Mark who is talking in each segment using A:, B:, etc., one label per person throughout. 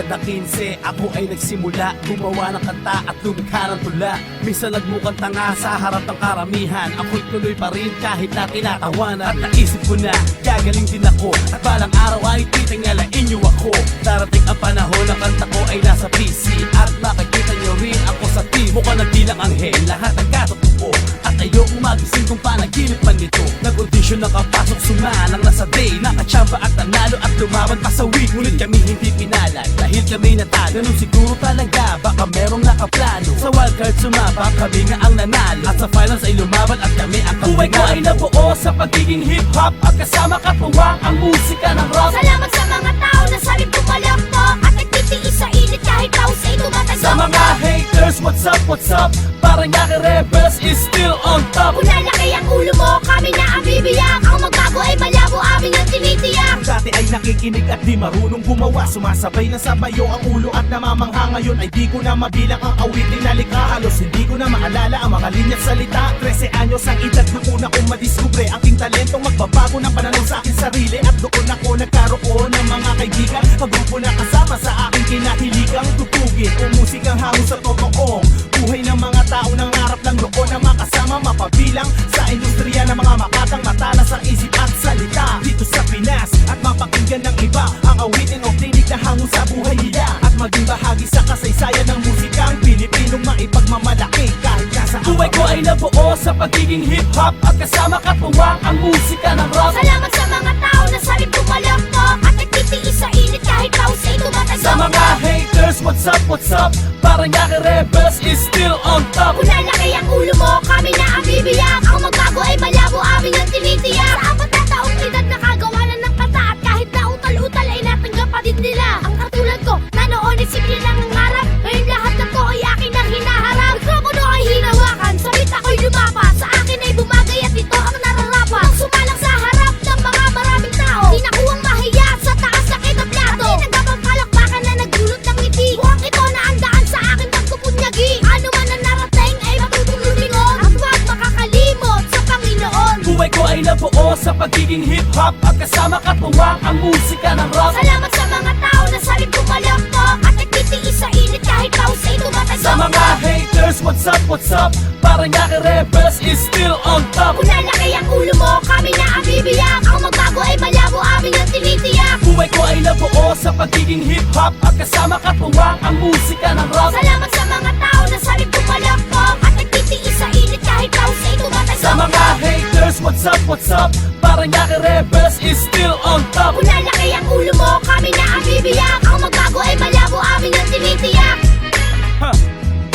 A: Dekada 15, ako ay nagsimula gumawa ng kanta at lumikha ng tula. Minsan nagmukhang tanga sa harap ng karamihan, ako'y tuloy pa rin kahit na tinatawanan. At naisip ko na gagaling din ako, at balang araw ay titingalain niyo ako. Darating ang panahon na kanta ko ay nasa PC, at makikita niyo rin ako sa team. Mukhang nagbilang anghel, lahat ang katotoo, at ayokong magising kung panaginip man nito. Nag-audition, nakapasok, sumalang nasa day, nakachamba at nanalo at lumaban pa sa week. Ngunit kami hindi pinalad dahil kami natalo. Ganun siguro talaga, baka merong nakaplano. Sa wildcard sumabak, kami nga ang nanalo, at sa finals ay lumaban at kami ang kampinado. Buhay ko ay nabuo sa pagiging hip-hop, at kasama katuwang ang musika ng rap.
B: Salamat sa mga tao na sabing pumalak to, at nagtitiis sa init kahit taos ay tumatagos.
A: Sa mga haters, what's up? Parang yaki rebels is still on top.
B: Kung lalaki ang ulo mo, kami na ang bibiyak. Ang magbago ay malabo, amin ang tinitiyak.
C: Dati ay nakikinig at di marunong gumawa, sumasabay na sa bayo ang ulo at namamangha. Ngayon ay di ko na mabilang ang awitin na likha. Halos hindi ko na maalala ang mga linya't salita. 13 anyos ang edad noong una kong madiskubre ang aking talentong magbabago ng pananaw sa aking sarili. At doon ako nagkaroon ng mga kaibigan, ang grupo na kasama sa aking kinahiligang tutugin o musikang hango sa totoong buhay ng mga tao na ngarap lang noon na makasama, mapabilang sa industriya ng mga makatang matalas ang isip at salita dito sa Pinas, at mapakinggan ng iba ang awitin o tinig na hango sa buhay nila, at maging bahagi sa kasaysayan ng musikang Pilipinong maipagmamalaki kahit nasa
A: Buhay ko ay nabuo sa pagiging hip-hop, at kasama katuwang ang musika ng rap.
B: Salamat sa mga tao na sabing pumalak to, at nagtitiis sa init kahit taos ay tumatagos.
A: Sa mga haters, what's up? Parang yaki rebels is still on top.
B: Kung lalaki ang ulo mo, kami na ang bibiyak. Ang magbago ay malabo, amin ang tinitiyak. Sa 4 na taong edad nakagawa na ng kanta, at kahit na utal-utal ay natanggap pa din nila. Ang katulad ko, na noon ay simple lang ang harap, ngayon lahat ng ko ay akin ang hinaharap. Mikropono ay hinawakan, sabit ako'y lumapat, sa akin ay bumagay at ito ang nararapat. Nang sumalang sa harap ng mga maraming tao, di na kuwang mahiya sa taas na kinaplado. At di nagkapagpalakpakan na nagdulot ng ngiti, mukhang ito na ang daan sa akin pagkupunyagi. Ano man ang narating ay matutululingon, at huwag makakalimot sa Panginoon.
A: Buhay ko ay nabuo sa pagiging hip-hop, at kasama katuwang ang musika ng rap.
B: Salamat sa mga tao na sabing pumalak to, at nagtitiis sa init kahit taos ay tumatagos.
A: Sa mga haters, what's up? Parang yaki rebels is still on top.
B: Kung lalaki ang ulo mo, kami na ang bibiyak. Ang magbago ay malabo, amin ang tinitiyak.
A: Buhay ko ay nabuo sa pagiging hip-hop, at kasama katuwang ang musika ng rap.
B: Salamat sa mga tao na sabing pumalak to, at nagtitiis sa init kahit taos ay tumatagos.
A: Sa mga haters, what's up? Parang yaki rebels is still on top.
B: Kung lalaki ang ulo mo, kami na ang bibiyak. Ang magbago ay malabo, amin ang tinitiyak.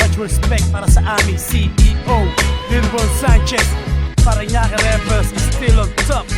A: Much respect para sa aming CEO, Wilbur Sanchez. Parang yaki rebels is still on top.